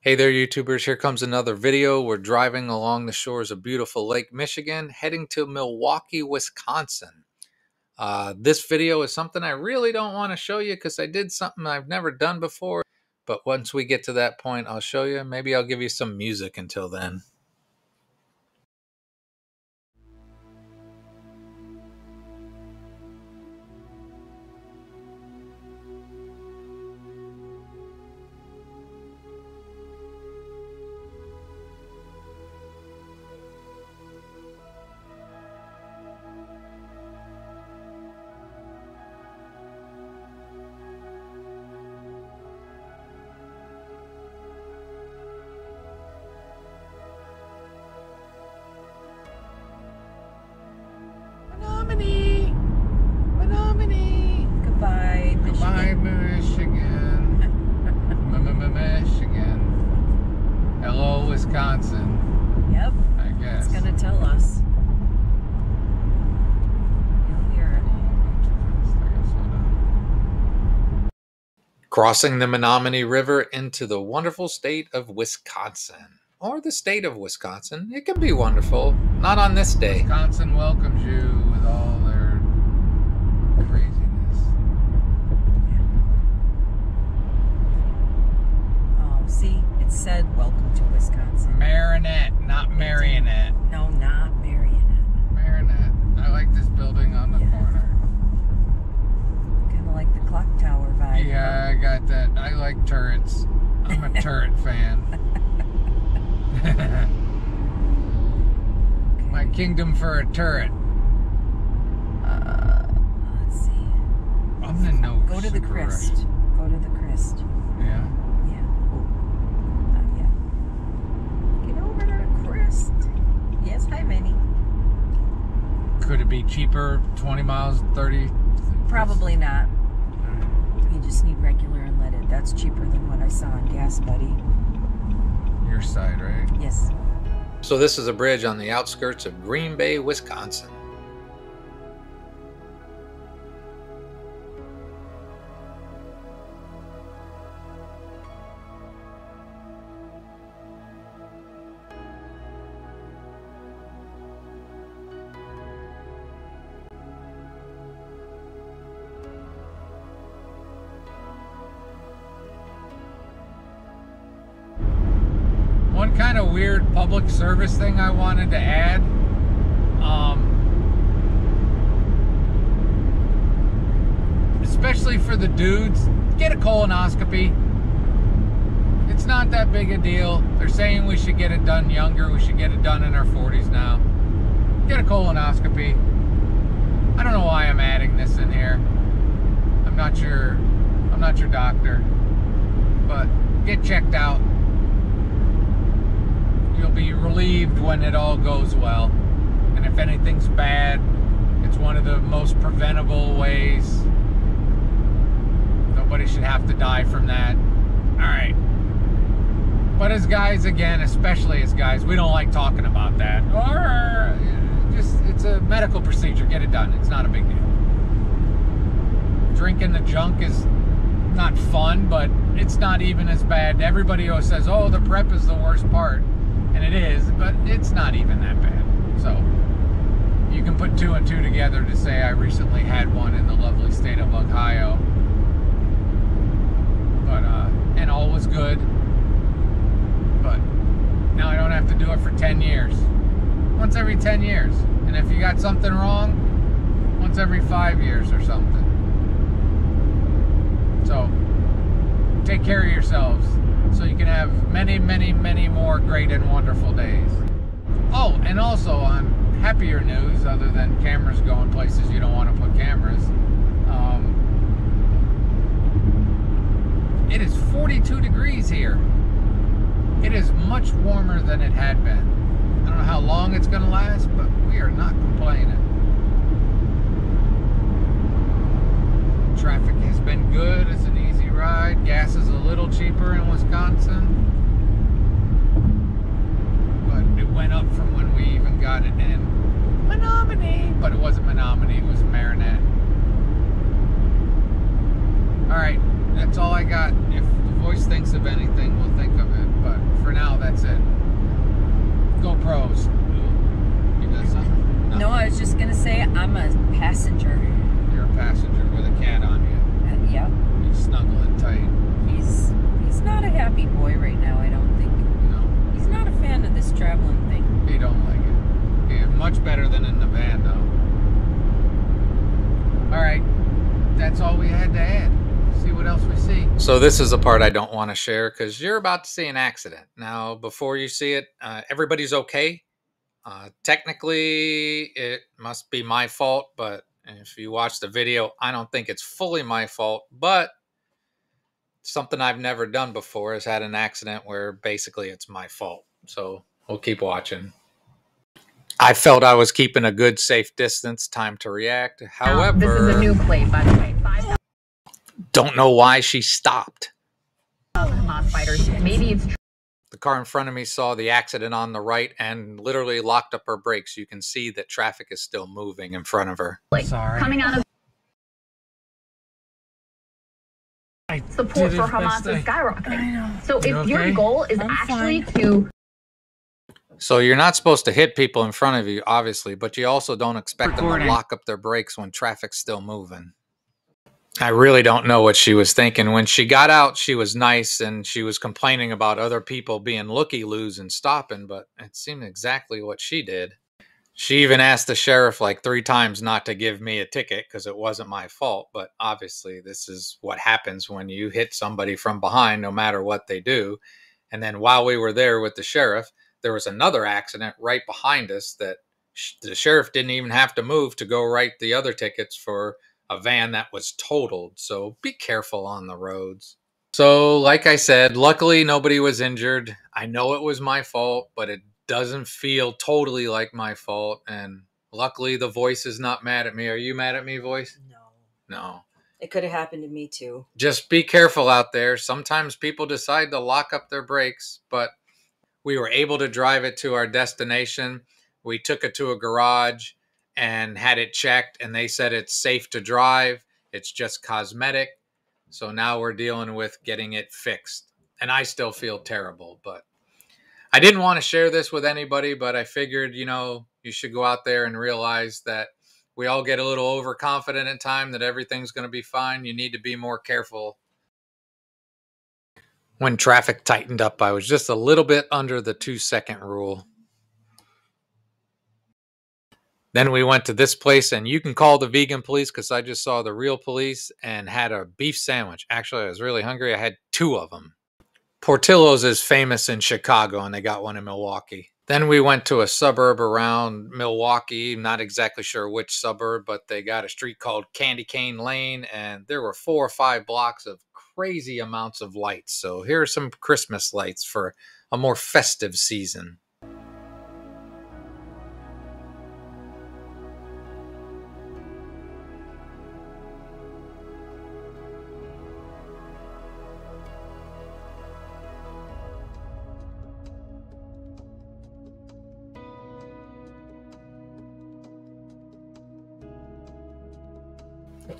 Hey there, YouTubers. Here comes another video. We're driving along the shores of beautiful Lake Michigan, heading to Milwaukee, Wisconsin. This video is something I really don't want to show you because I did something I've never done before. But once we get to that point, I'll show you. Maybe I'll give you some music until then. Menominee. Goodbye, Michigan. Goodbye, Michigan. Michigan. Hello, Wisconsin. Yep. I guess. It's gonna tell us. You'll hear it. Crossing the Menominee River into the wonderful state of Wisconsin. Or the state of Wisconsin. It can be wonderful. Not on this day. Wisconsin welcomes you with all their craziness. Oh, see, it said welcome to Wisconsin. Marinette, not Marionette. No, not Marionette. Marinette. I like this building on the corner. Kind of like the clock tower vibe. Yeah, I got that. I like turrets. I'm a turret fan. My kingdom for a turret. Let's see. I'm gonna know. Go to the crest. Go to the crest. Yeah. Yeah. Oh, not yet. Get over to the crest. Yes, hi, Minnie. Could it be cheaper? 20 miles, 30? Probably not. You just need regular unleaded. That's cheaper than what I saw on Gas Buddy. Your side, right? Yes. So this is a bridge on the outskirts of Green Bay, Wisconsin. One kind of weird public service thing I wanted to add. Especially for the dudes, get a colonoscopy. It's not that big a deal. They're saying we should get it done younger. We should get it done in our 40s now. Get a colonoscopy. I don't know why I'm adding this in here. I'm not your doctor. But get checked out. You'll be relieved when it all goes well. And if anything's bad, it's one of the most preventable ways. Nobody should have to die from that. Alright. But as guys, again, especially as guys, we don't like talking about that. Or it's a medical procedure. Get it done. It's not a big deal. Drinking the junk is not fun, but it's not even as bad. Everybody always says, oh, the prep is the worst part. And it is, but it's not even that bad. So you can put two and two together to say I recently had one in the lovely state of Ohio. But and all was good. But now I don't have to do it for 10 years. Once every 10 years. And if you got something wrong, once every 5 years or something. So take care of yourselves, so you can have many, many, many more great and wonderful days. Oh, and also on happier news, other than cameras going places you don't want to put cameras, it is 42 degrees here. It is much warmer than it had been. I don't know how long it's going to last, but we are not complaining. Traffic has been good. It's an easy ride. Gas is a little cheaper in Wisconsin, but it went up from when we even got it in Menominee. But it wasn't Menominee, it was Marinette. Alright, that's all I got. If the voice thinks of anything, we'll think of it. But I'm a passenger. You're a passenger with a cat on you. Yep. You snuggle it tight. He's not a happy boy right now, I don't think. No. He's not a fan of this traveling thing. He don't like it. Yeah, much better than in the van, though. All right. That's all we had to add. See what else we see. So this is the part I don't want to share because you're about to see an accident. Now, before you see it, everybody's okay. Technically, it must be my fault, but if you watch the video, I don't think it's fully my fault, but something I've never done before is had an accident where basically it's my fault. So we'll keep watching. I felt I was keeping a good, safe distance. Time to react. However, this is a new plate, by the way. Don't know why she stopped. Hamas fighters. Maybe it's The car in front of me saw the accident on the right and literally locked up her brakes. You can see that traffic is still moving in front of her. Sorry. Coming out of support for Hamas is skyrocketing. I know. So if your goal is actually to... So you're not supposed to hit people in front of you, obviously, but you also don't expect them to lock up their brakes when traffic's still moving. I really don't know what she was thinking. When she got out, she was nice and she was complaining about other people being looky-loos and stopping, but it seemed exactly what she did. She even asked the sheriff like 3 times not to give me a ticket because it wasn't my fault, but obviously this is what happens when you hit somebody from behind, no matter what they do. And then while we were there with the sheriff, there was another accident right behind us that the sheriff didn't even have to move to go write the other tickets for a van that was totaled. So be careful on the roads. So like I said, luckily nobody was injured. I know it was my fault, but it doesn't feel totally like my fault. And luckily the voice is not mad at me. Are you mad at me, voice? No. No. It could have happened to me too. Just be careful out there. Sometimes people decide to lock up their brakes, but we were able to drive it to our destination. We took it to a garage and had it checked, and they said it's safe to drive. It's just cosmetic. So now we're dealing with getting it fixed. And I still feel terrible, but I didn't want to share this with anybody, but I figured, you know, you should go out there and realize that we all get a little overconfident in time that everything's going to be fine. You need to be more careful. When traffic tightened up, I was just a little bit under the 2-second rule. Then we went to this place, and you can call the vegan police because I just saw the real police and had a beef sandwich. Actually, I was really hungry. I had 2 of them. Portillo's is famous in Chicago, and they got one in Milwaukee. Then we went to a suburb around Milwaukee, not exactly sure which suburb, but they got a street called Candy Cane Lane, and there were 4 or 5 blocks of crazy amounts of lights. So here are some Christmas lights for a more festive season.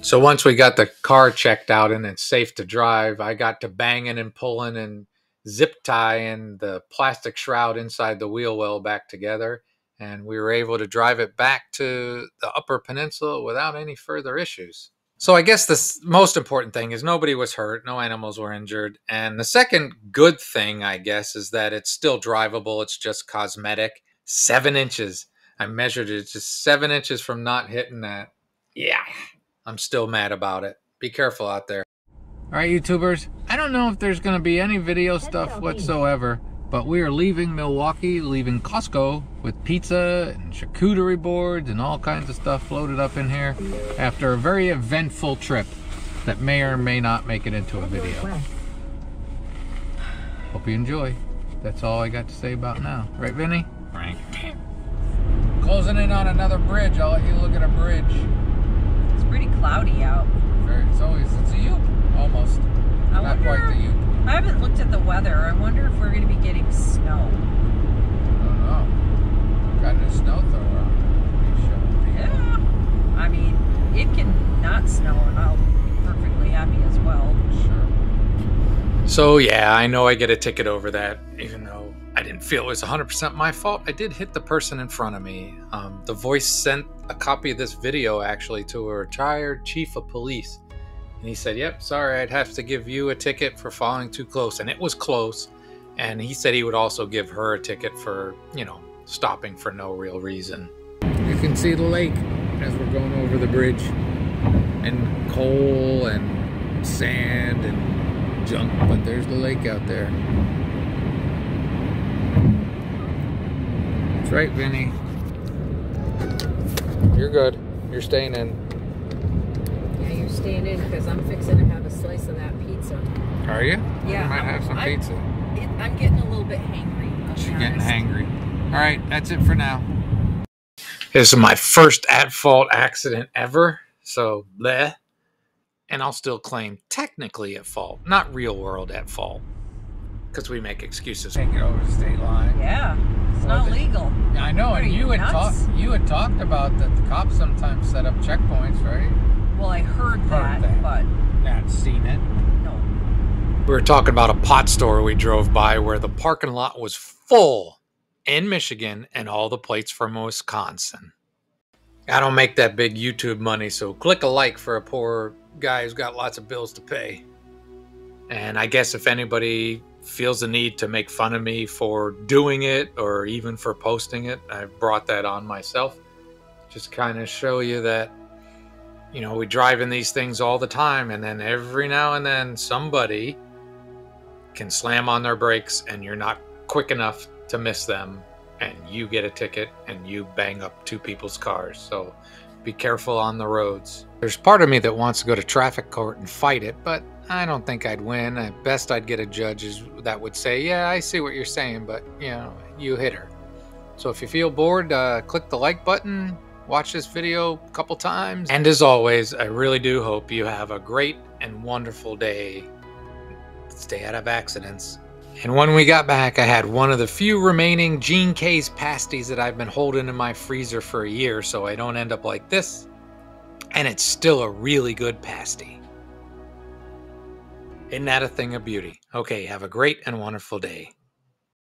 So once we got the car checked out and it's safe to drive, I got to banging and pulling and zip tying the plastic shroud inside the wheel well back together. And we were able to drive it back to the Upper Peninsula without any further issues. So I guess the most important thing is nobody was hurt, no animals were injured. And the second good thing, I guess, is that it's still drivable. It's just cosmetic. 7 inches. I measured it, just 7 inches from not hitting that. Yeah. I'm still mad about it. Be careful out there. All right, YouTubers. I don't know if there's going to be any video stuff whatsoever, but we are leaving Milwaukee, leaving Costco with pizza and charcuterie boards and all kinds of stuff loaded up in here after a very eventful trip that may or may not make it into a video. Hope you enjoy. That's all I got to say about now. Right, Vinny? Right. Closing in on another bridge. I'll let you look at a bridge. Pretty cloudy out. It's a Ute, almost. Not quite the Ute. I haven't looked at the weather. I wonder if we're going to be getting snow. I don't know. Got a snow thrower on. Yeah. I mean, it can not snow and I'll be perfectly happy as well. Sure. So yeah, I know I get a ticket over that, even though I didn't feel it was 100% my fault. I did hit the person in front of me. The voice sent a copy of this video actually to a retired chief of police. And he said, yep, sorry, I'd have to give you a ticket for following too close. And it was close. And he said he would also give her a ticket for, you know, stopping for no real reason. You can see the lake as we're going over the bridge. And coal and sand and junk. But there's the lake out there. That's right, Vinny. You're good. You're staying in. Yeah, you're staying in because I'm fixing to have a slice of that pizza. Are you? Yeah. I might have some pizza. I'm getting a little bit hangry. She's getting hangry. All right, that's it for now. This is my first at-fault accident ever, so bleh. And I'll still claim technically at fault, not real world at fault. Because we make excuses. Take it over the state line. Yeah, it's not legal. I know, and you had talked about that the cops sometimes set up checkpoints, right? Well, I heard that, but not seen it. No. We were talking about a pot store we drove by where the parking lot was full in Michigan and all the plates from Wisconsin. I don't make that big YouTube money, so click a like for a poor guy who's got lots of bills to pay. And I guess if anybody feels the need to make fun of me for doing it or even for posting it, I brought that on myself. Just kind of show you that, you know, we drive in these things all the time, and then every now and then somebody can slam on their brakes and you're not quick enough to miss them, and you get a ticket and you bang up two people's cars. So be careful on the roads. There's part of me that wants to go to traffic court and fight it, but I don't think I'd win. At best, I'd get a judge that would say, yeah, I see what you're saying, but, you know, you hit her. So if you feel bored, click the like button, watch this video a couple times. And as always, I really do hope you have a great and wonderful day. Stay out of accidents. And when we got back, I had one of the few remaining Gene K's pasties that I've been holding in my freezer for a year, so I don't end up like this. And it's still a really good pasty. Isn't that a thing of beauty? Okay, have a great and wonderful day.